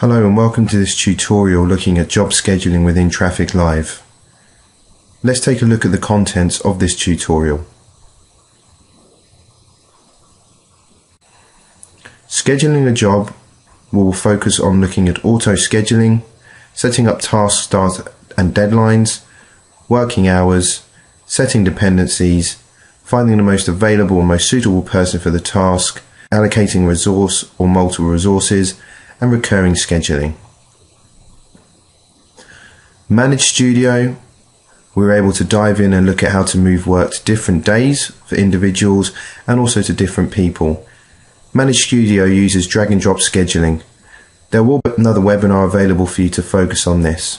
Hello and welcome to this tutorial looking at job scheduling within Traffic Live. Let's take a look at the contents of this tutorial. Scheduling a job will focus on looking at auto scheduling, setting up task start and deadlines, working hours, setting dependencies, finding the most available and most suitable person for the task, allocating resource or multiple resources, and recurring scheduling. Manage Studio, we're able to dive in and look at how to move work to different days for individuals and also to different people. Manage Studio uses drag and drop scheduling. There will be another webinar available for you to focus on this.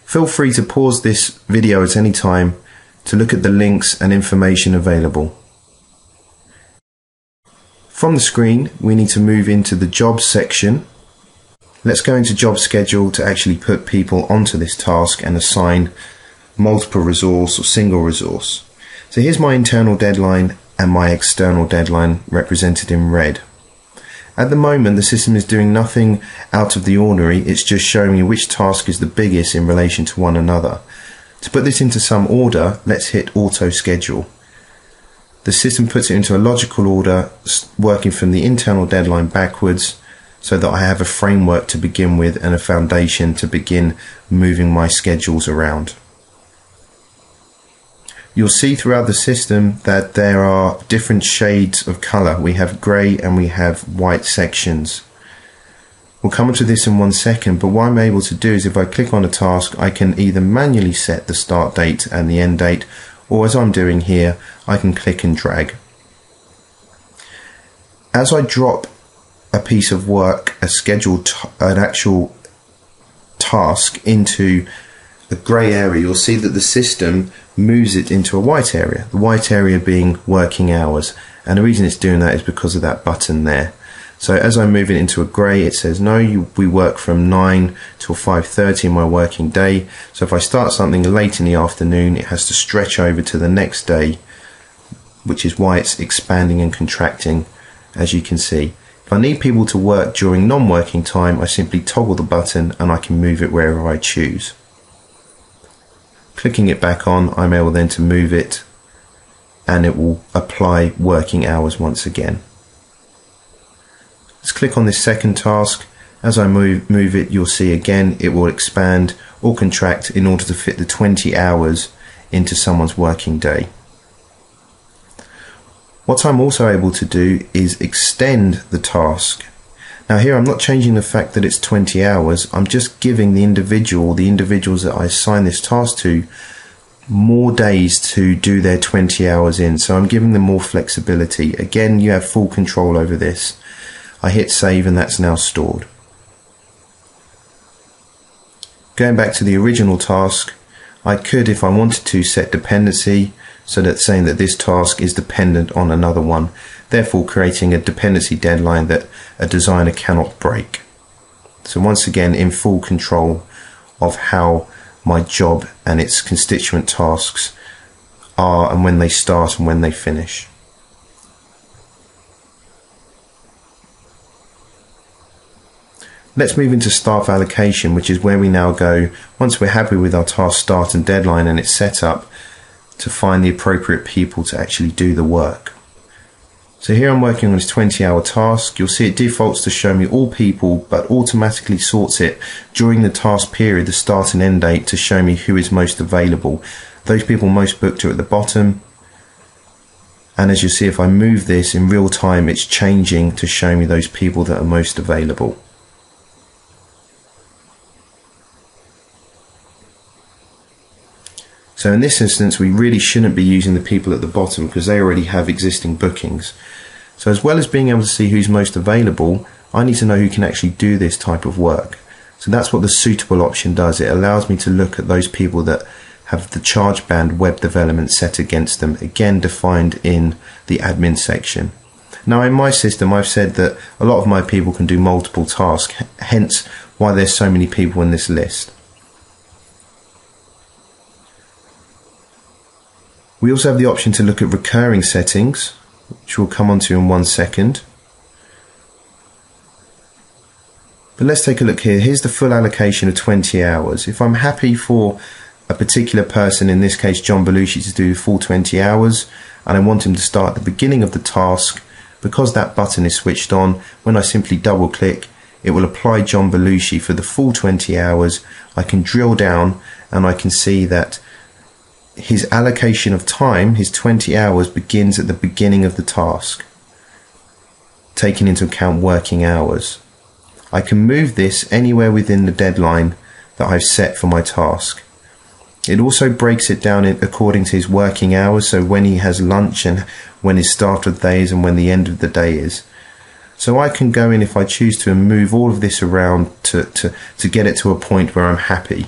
Feel free to pause this video at any time to look at the links and information available. From the screen, we need to move into the Jobs section. Let's go into Job Schedule to actually put people onto this task and assign multiple resource or single resource. So here's my internal deadline and my external deadline represented in red. At the moment, the system is doing nothing out of the ordinary. It's just showing me which task is the biggest in relation to one another. To put this into some order, let's hit Auto Schedule. The system puts it into a logical order, working from the internal deadline backwards, so that I have a framework to begin with and a foundation to begin moving my schedules around. You'll see throughout the system that there are different shades of colour. We have grey and we have white sections. We'll come to this in 1 second, but what I'm able to do is if I click on a task, I can either manually set the start date and the end date, or as I'm doing here, I can click and drag. As I drop a piece of work, an actual task into a grey area, you'll see that the system moves it into a white area, the white area being working hours, and the reason it's doing that is because of that button there. So as I move it into a grey, it says no, we work from 9 till 5:30 in my working day. So if I start something late in the afternoon, it has to stretch over to the next day, which is why it's expanding and contracting, as you can see. If I need people to work during non-working time, I simply toggle the button and I can move it wherever I choose. Clicking it back on, I'm able then to move it and it will apply working hours once again. Let's click on this second task. As I move it, you'll see again it will expand or contract in order to fit the 20 hours into someone's working day. What I'm also able to do is extend the task. Now here I'm not changing the fact that it's 20 hours, I'm just giving the individuals that I assign this task to more days to do their 20 hours in, so I'm giving them more flexibility. Again, you have full control over this. I hit save and that's now stored. Going back to the original task, I could, if I wanted to, set dependency, so that's saying that this task is dependent on another one, therefore creating a dependency deadline that a designer cannot break. So once again, in full control of how my job and its constituent tasks are and when they start and when they finish. Let's move into staff allocation, which is where we now go, once we're happy with our task start and deadline and its setup, to find the appropriate people to actually do the work. So here I'm working on this 20-hour task. You'll see it defaults to show me all people, but automatically sorts it during the task period, the start and end date, to show me who is most available. Those people most booked are at the bottom. And as you see, if I move this in real time, it's changing to show me those people that are most available. So in this instance, we really shouldn't be using the people at the bottom because they already have existing bookings. So as well as being able to see who's most available, I need to know who can actually do this type of work. So that's what the suitable option does. It allows me to look at those people that have the charge band web development set against them, again defined in the admin section. Now in my system, I've said that a lot of my people can do multiple tasks, hence why there's so many people in this list. We also have the option to look at recurring settings, which we'll come on to in 1 second. But let's take a look here. Here's the full allocation of 20 hours. If I'm happy for a particular person, in this case John Belushi, to do the full 20 hours, and I want him to start at the beginning of the task, because that button is switched on, when I simply double click, it will apply John Belushi for the full 20 hours. I can drill down and I can see that his allocation of time, his 20 hours, begins at the beginning of the task, taking into account working hours. I can move this anywhere within the deadline that I've set for my task. It also breaks it down according to his working hours, so when he has lunch and when his start of the day is and when the end of the day is. So I can go in, if I choose to, and move all of this around to get it to a point where I'm happy.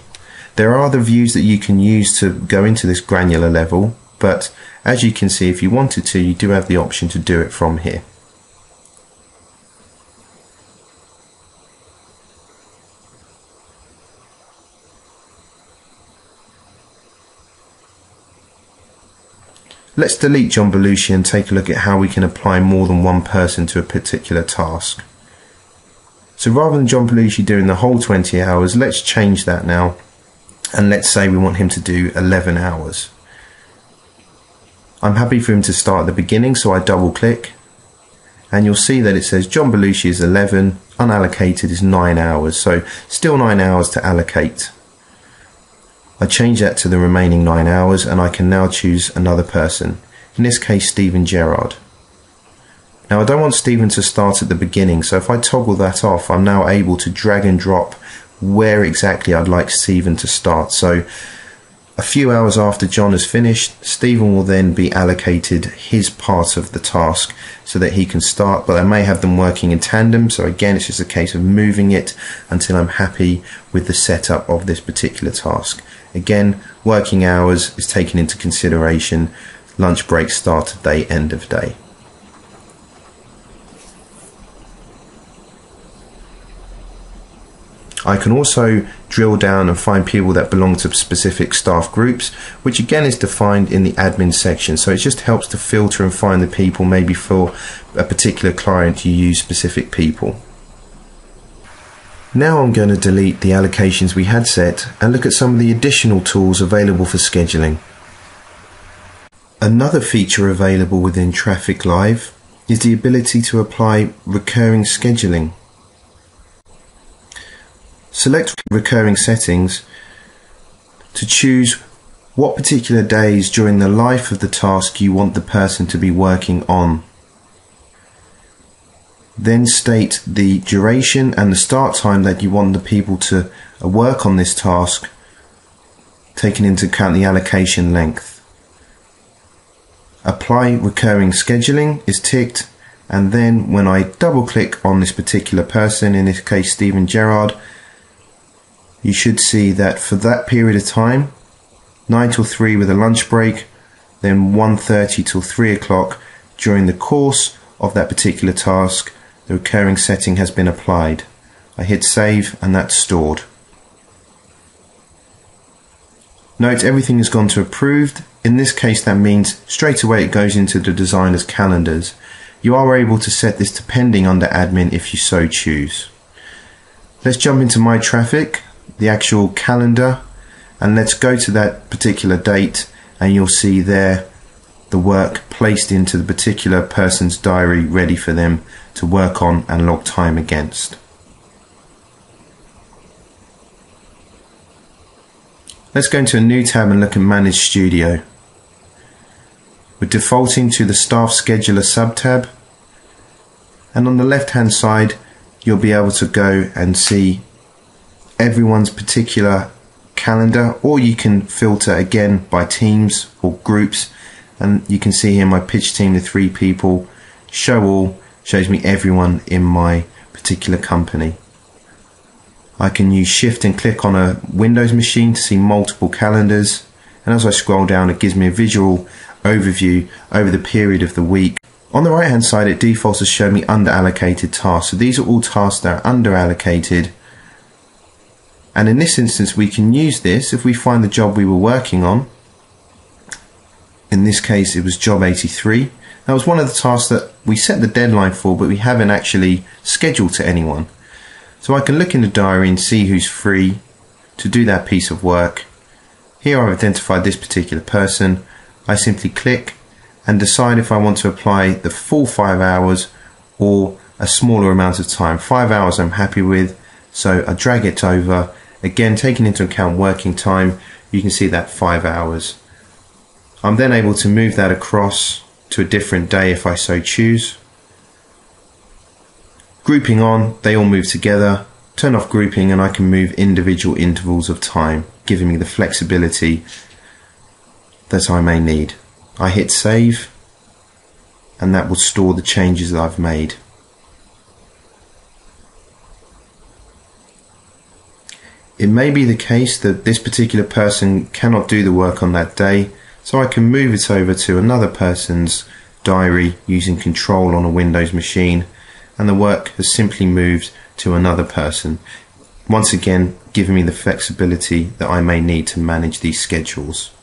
There are other views that you can use to go into this granular level, but as you can see, if you wanted to, you do have the option to do it from here. Let's delete John Belushi and take a look at how we can apply more than one person to a particular task. So rather than John Belushi doing the whole 20 hours, let's change that now, and let's say we want him to do 11 hours. I'm happy for him to start at the beginning, so I double click, and you'll see that it says John Belushi is 11, unallocated is 9 hours, so still 9 hours to allocate. I change that to the remaining 9 hours, and I can now choose another person, in this case Steven Gerrard. Now I don't want Steven to start at the beginning, so if I toggle that off, I'm now able to drag and drop where exactly I'd like Steven to start. So a few hours after John has finished, Steven will then be allocated his part of the task so that he can start, but I may have them working in tandem, so again it's just a case of moving it until I'm happy with the setup of this particular task. Again, working hours is taken into consideration, lunch break, start of day, end of day. I can also drill down and find people that belong to specific staff groups, which again is defined in the admin section. So it just helps to filter and find the people. Maybe for a particular client you use specific people. Now I'm going to delete the allocations we had set and look at some of the additional tools available for scheduling. Another feature available within Traffic Live is the ability to apply recurring scheduling. Select recurring settings to choose what particular days during the life of the task you want the person to be working on. Then state the duration and the start time that you want the people to work on this task, taking into account the allocation length. Apply recurring scheduling is ticked, and then when I double click on this particular person, in this case Steven Gerrard, you should see that for that period of time, 9 till 3 with a lunch break, then 1:30 till 3 o'clock, during the course of that particular task, the recurring setting has been applied. I hit save and that's stored. Note everything has gone to approved. In this case that means straight away it goes into the designer's calendars. You are able to set this to pending under admin if you so choose. Let's jump into My Traffic, the actual calendar, and let's go to that particular date, and you'll see there the work placed into the particular person's diary ready for them to work on and log time against. Let's go into a new tab and look at Manage Studio. We're defaulting to the Staff Scheduler sub-tab, and on the left hand side you'll be able to go and see everyone's particular calendar, or you can filter again by teams or groups, and you can see here my pitch team, the 3 people. Show all shows me everyone in my particular company. I can use shift and click on a Windows machine to see multiple calendars, and as I scroll down it gives me a visual overview over the period of the week. On the right hand side it defaults to show me under allocated tasks, so these are all tasks that are under allocated. And in this instance we can use this if we find the job we were working on. In this case it was job 83. That was one of the tasks that we set the deadline for, but we haven't actually scheduled to anyone. So I can look in the diary and see who's free to do that piece of work. Here I've identified this particular person. I simply click and decide if I want to apply the full 5 hours or a smaller amount of time. 5 hours I'm happy with, so I drag it over. Again, taking into account working time, you can see that 5 hours. I'm then able to move that across to a different day if I so choose. Grouping on, they all move together. Turn off grouping and I can move individual intervals of time, giving me the flexibility that I may need. I hit save and that will store the changes that I've made. It may be the case that this particular person cannot do the work on that day, so I can move it over to another person's diary using Control on a Windows machine, and the work has simply moved to another person, once again giving me the flexibility that I may need to manage these schedules.